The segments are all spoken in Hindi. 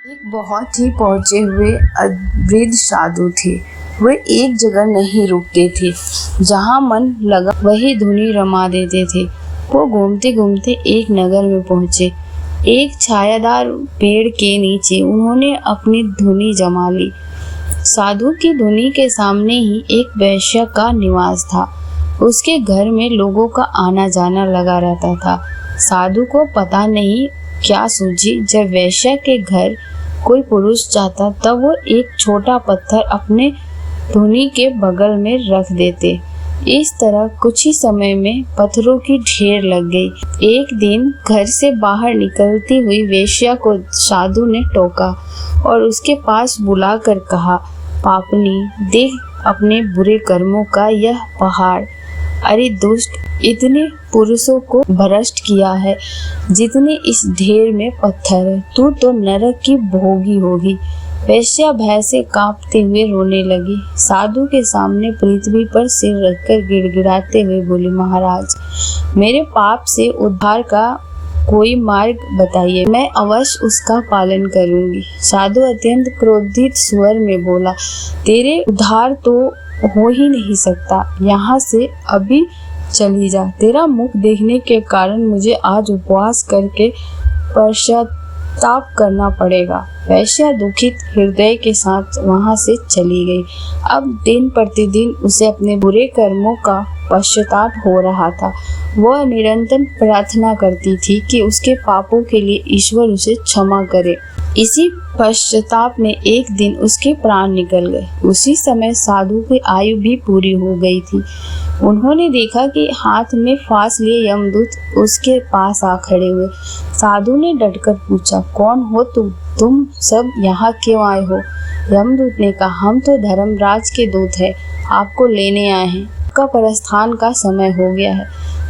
एक बहुत ही पहुंचे हुए वृद्ध साधु थे। वे एक जगह नहीं रुकते थे, जहां मन लगा वही धुनी रमा देते थे। वो घूमते घूमते एक नगर में पहुंचे। एक छायादार पेड़ के नीचे उन्होंने अपनी धुनी जमा ली। साधु की धुनी के सामने ही एक वैश्य का निवास था। उसके घर में लोगों का आना जाना लगा रहता था। साधु को पता नहीं क्या सूझी, जब वैश्य के घर कोई पुरुष जाता तब वो एक छोटा पत्थर अपने धुनी के बगल में रख देते। इस तरह कुछ ही समय में पत्थरों की ढेर लग गई। एक दिन घर से बाहर निकलती हुई वेश्या को साधु ने टोका और उसके पास बुलाकर कहा, पापनी, देख अपने बुरे कर्मों का यह पहाड़। अरे दुष्ट, इतने पुरुषों को भ्रष्ट किया है जितने इस ढेर में पत्थर है। तू तो नरक की भोगी होगी। वैश्या भय से कांपते हुए रोने लगी। साधु के सामने पृथ्वी पर सिर रखकर गिड़गिड़ाते हुए बोली, महाराज, मेरे पाप से उद्धार का कोई मार्ग बताइए, मैं अवश्य उसका पालन करूंगी। साधु अत्यंत क्रोधित स्वर में बोला, तेरे उद्धार तो हो ही नहीं सकता। यहाँ से अभी चली जा। तेरा मुख देखने के कारण मुझे आज उपवास करके पश्चाताप करना पड़ेगा। वैश्या दुखित हृदय के साथ वहां से चली गई। अब दिन प्रतिदिन उसे अपने बुरे कर्मों का पश्चाताप हो रहा था। वह निरंतर प्रार्थना करती थी कि उसके पापों के लिए ईश्वर उसे क्षमा करे। इसी पश्चाताप में एक दिन उसके प्राण निकल गए। उसी समय साधु की आयु भी पूरी हो गई थी। उन्होंने देखा कि हाथ में फांस लिए यमदूत उसके पास आ खड़े हुए। साधु ने डटकर पूछा, कौन हो तुम सब यहाँ क्यों आए हो? यमदूत ने कहा, हम तो धर्मराज के दूत हैं, आपको लेने आए हैं। आपका प्रस्थान का समय हो गया है।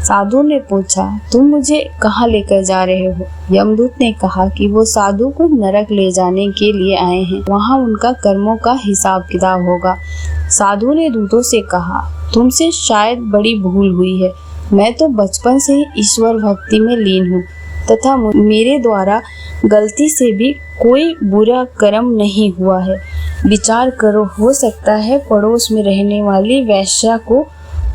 साधु ने पूछा, तुम मुझे कहाँ लेकर जा रहे हो? यमदूत ने कहा कि वो साधु को नरक ले जाने के लिए आए हैं, वहाँ उनका कर्मों का हिसाब किताब होगा। साधु ने दूतों से कहा, तुमसे शायद बड़ी भूल हुई है। मैं तो बचपन से ही ईश्वर भक्ति में लीन हूँ तथा मेरे द्वारा गलती से भी कोई बुरा कर्म नहीं हुआ है। विचार करो, हो सकता है पड़ोस में रहने वाली वैश्या को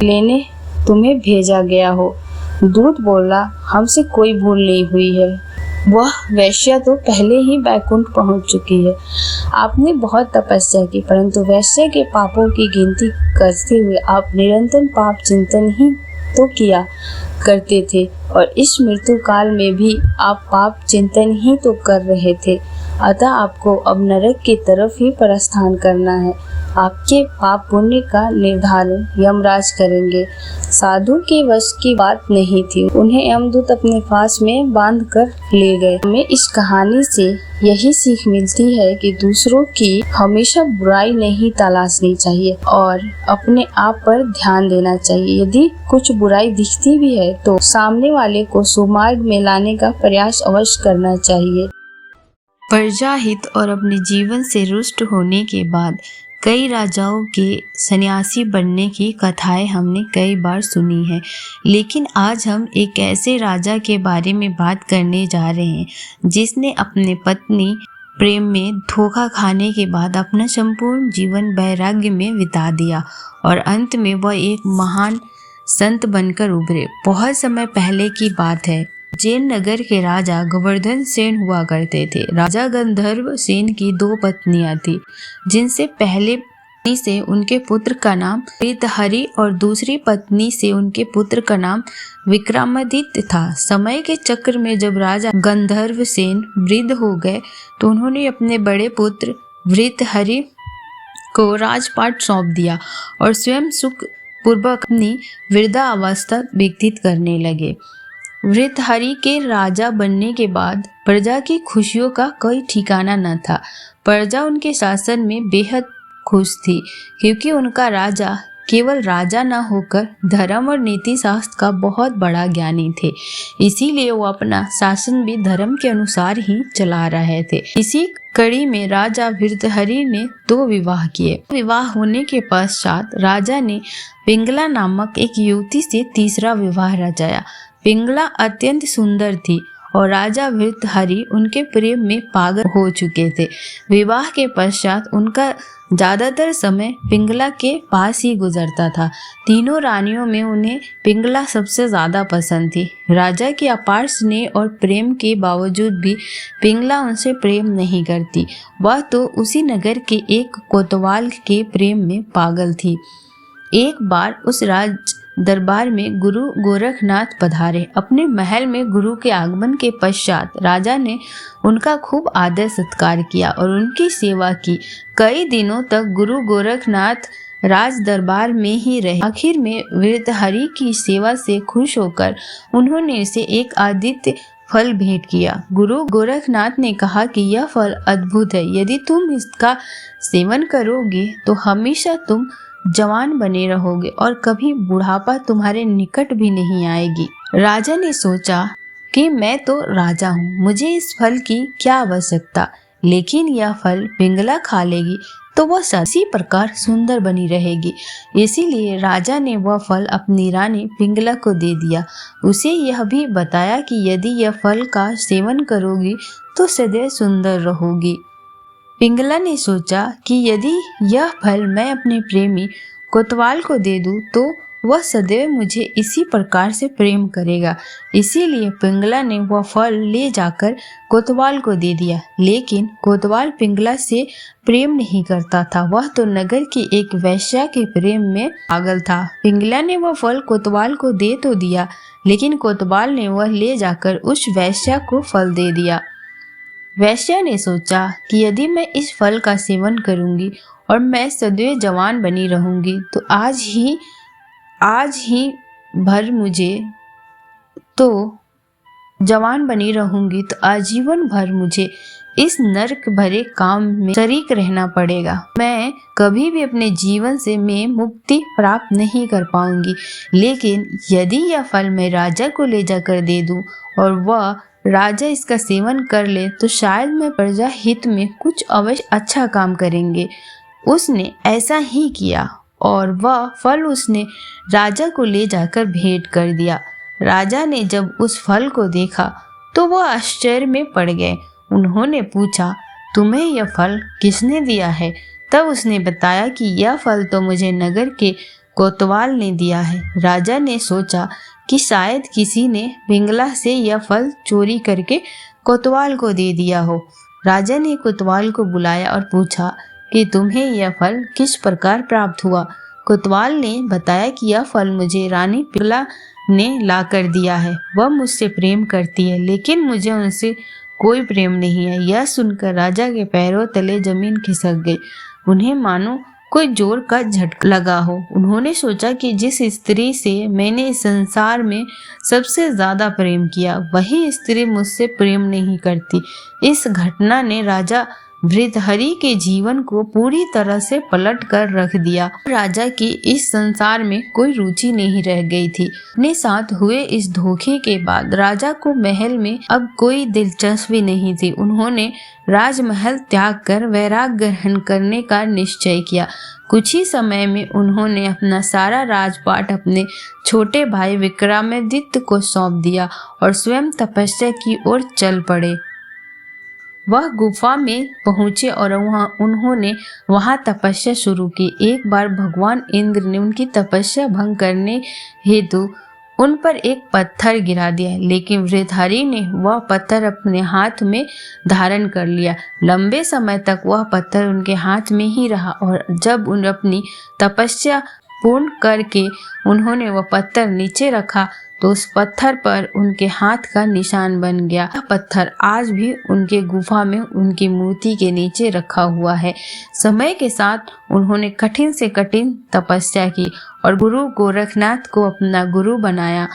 लेने तुम्हें भेजा गया हो। दूत बोला, हमसे कोई भूल नहीं हुई है। वह वैश्या तो पहले ही बैकुंठ पहुंच चुकी है। आपने बहुत तपस्या की, परंतु वैश्या के पापों की गिनती करते हुए आप निरंतर पाप चिंतन ही तो किया करते थे और इस मृत्यु काल में भी आप पाप चिंतन ही तो कर रहे थे। अतः आपको अब नरक की तरफ ही प्रस्थान करना है। आपके पाप पुण्य का निर्धारण यमराज करेंगे। साधु के वश की बात नहीं थी। उन्हें यमदूत अपने पास में बांध कर ले गए। हमें इस कहानी से यही सीख मिलती है कि दूसरों की हमेशा बुराई नहीं तलाशनी चाहिए और अपने आप पर ध्यान देना चाहिए। यदि कुछ बुराई दिखती भी है तो सामने वाले को सुमार्ग में लाने का प्रयास अवश्य करना चाहिए। प्रजा हित और अपने जीवन से रुष्ट होने के बाद कई राजाओं के सन्यासी बनने की कथाएं हमने कई बार सुनी है, लेकिन आज हम एक ऐसे राजा के बारे में बात करने जा रहे हैं जिसने अपने पत्नी प्रेम में धोखा खाने के बाद अपना संपूर्ण जीवन वैराग्य में बिता दिया और अंत में वह एक महान संत बनकर उभरे। बहुत समय पहले की बात है। उज्जैन नगर के राजा गोवर्धन सेन हुआ करते थे। राजा गंधर्व सेन की 2 पत्नियां थी, जिनसे पहले पत्नी से उनके पुत्र का नाम हरि और दूसरी पत्नी से उनके पुत्र का नाम विक्रमादित्य था। समय के चक्र में जब राजा गंधर्व सेन वृद्ध हो गए तो उन्होंने अपने बड़े पुत्र हरि को राजपाट सौंप दिया और स्वयं सुख पूर्वक अपनी वृद्धावस्था व्यतीत करने लगे। हरि के राजा बनने के बाद प्रजा की खुशियों का कोई ठिकाना न था। प्रजा उनके शासन में बेहद खुश थी, क्योंकि उनका राजा केवल राजा न होकर धर्म और नीति शास्त्र का बहुत बड़ा ज्ञानी थे। इसीलिए वो अपना शासन भी धर्म के अनुसार ही चला रहे थे। इसी कड़ी में राजा हरि ने 2 विवाह किए। विवाह होने के पश्चात राजा ने पिंगला नामक एक युवती से तीसरा विवाह रचाया। पिंगला अत्यंत सुंदर थी और राजा भृतहरि उनके प्रेम में पागल हो चुके थे। विवाह के पश्चात उनका ज्यादातर समय पिंगला के पास ही गुजरता था। तीनों रानियों में उन्हें पिंगला सबसे ज्यादा पसंद थी। राजा के अपार स्नेह और प्रेम के बावजूद भी पिंगला उनसे प्रेम नहीं करती। वह तो उसी नगर के एक कोतवाल के प्रेम में पागल थी। एक बार उस राज दरबार में गुरु गोरखनाथ पधारे। अपने महल में गुरु के आगमन के पश्चात राजा ने उनका खूब आदर सत्कार किया और उनकी सेवा की। कई दिनों तक गुरु गोरखनाथ राज दरबार में ही रहे। आखिर में भृतहरि की सेवा से खुश होकर उन्होंने उसे एक आदित्य फल भेंट किया। गुरु गोरखनाथ ने कहा कि यह फल अद्भुत है, यदि तुम इसका सेवन करोगे तो हमेशा तुम जवान बने रहोगे और कभी बुढ़ापा तुम्हारे निकट भी नहीं आएगी। राजा ने सोचा कि मैं तो राजा हूँ, मुझे इस फल की क्या आवश्यकता, लेकिन यह फल पिंगला खा लेगी तो वह इसी प्रकार सुंदर बनी रहेगी। इसीलिए राजा ने वह फल अपनी रानी पिंगला को दे दिया। उसे यह भी बताया कि यदि यह फल का सेवन करोगी तो सदैव सुंदर रहोगी। पिंगला ने सोचा कि यदि यह फल मैं अपने प्रेमी कोतवाल को दे दूं तो वह सदैव मुझे इसी प्रकार से प्रेम करेगा। इसीलिए पिंगला ने वह फल ले जाकर कोतवाल को दे दिया। लेकिन कोतवाल पिंगला से प्रेम नहीं करता था, वह तो नगर की एक वेश्या के प्रेम में पागल था। पिंगला ने वह फल कोतवाल को दे तो दिया, लेकिन कोतवाल ने वह ले जाकर उस वेश्या को फल दे दिया। वेश्या ने सोचा कि यदि मैं इस फल का सेवन करूंगी और मैं सदैव जवान बनी रहूंगी तो आज ही भर मुझे तो जवान बनी रहूंगी तो आजीवन भर मुझे इस नरक भरे काम में शरीक रहना पड़ेगा। मैं कभी भी अपने जीवन से मैं मुक्ति प्राप्त नहीं कर पाऊंगी। लेकिन यदि यह फल मैं राजा को ले जाकर दे दूं और वह राजा इसका सेवन कर ले तो शायद मैं प्रजा हित में कुछ अवश्य अच्छा काम करेंगे। उसने ऐसा ही किया और वह फल उसने राजा को ले जाकर भेंट कर दिया। राजा ने जब उस फल को देखा तो वह आश्चर्य में पड़ गए। उन्होंने पूछा, तुम्हें यह फल किसने दिया है? तब उसने बताया कि यह फल तो मुझे नगर के कोतवाल ने दिया है। राजा ने सोचा कि शायद किसी ने पिंगला से यह फल चोरी करके कोतवाल को दे दिया हो। राजा ने कोतवाल को बुलाया और पूछा कि तुम्हें यह फल किस प्रकार प्राप्त हुआ? कोतवाल ने बताया कि यह फल मुझे रानी पिंगला ने ला कर दिया है। वह मुझसे प्रेम करती है, लेकिन मुझे उनसे कोई प्रेम नहीं है। यह सुनकर राजा के पैरों तले जमीन खिसक गई। उन्हें मानो कोई जोर का झटका लगा हो। उन्होंने सोचा कि जिस स्त्री से मैंने इस संसार में सबसे ज्यादा प्रेम किया, वही स्त्री मुझसे प्रेम नहीं करती। इस घटना ने राजा भृतहरि के जीवन को पूरी तरह से पलट कर रख दिया। राजा की इस संसार में कोई रुचि नहीं रह गई थी। अपने साथ हुए इस धोखे के बाद राजा को महल में अब कोई दिलचस्पी नहीं थी। उन्होंने राजमहल त्याग कर वैराग्य ग्रहण करने का निश्चय किया। कुछ ही समय में उन्होंने अपना सारा राजपाट अपने छोटे भाई विक्रमादित्य को सौंप दिया और स्वयं तपस्या की ओर चल पड़े। वह गुफा में पहुंचे और उन्होंने वहां तपस्या शुरू की। एक बार भगवान इंद्र ने उनकी तपस्या भंग करने हेतु उन पर एक पत्थर गिरा दिया, लेकिन भृतहरि ने वह पत्थर अपने हाथ में धारण कर लिया। लंबे समय तक वह पत्थर उनके हाथ में ही रहा और जब उन अपनी तपस्या पूर्ण करके उन्होंने वह पत्थर नीचे रखा तो उस पत्थर पर उनके हाथ का निशान बन गया। यह पत्थर आज भी उनके गुफा में उनकी मूर्ति के नीचे रखा हुआ है। समय के साथ उन्होंने कठिन से कठिन तपस्या की और गुरु गोरखनाथ को अपना गुरु बनाया।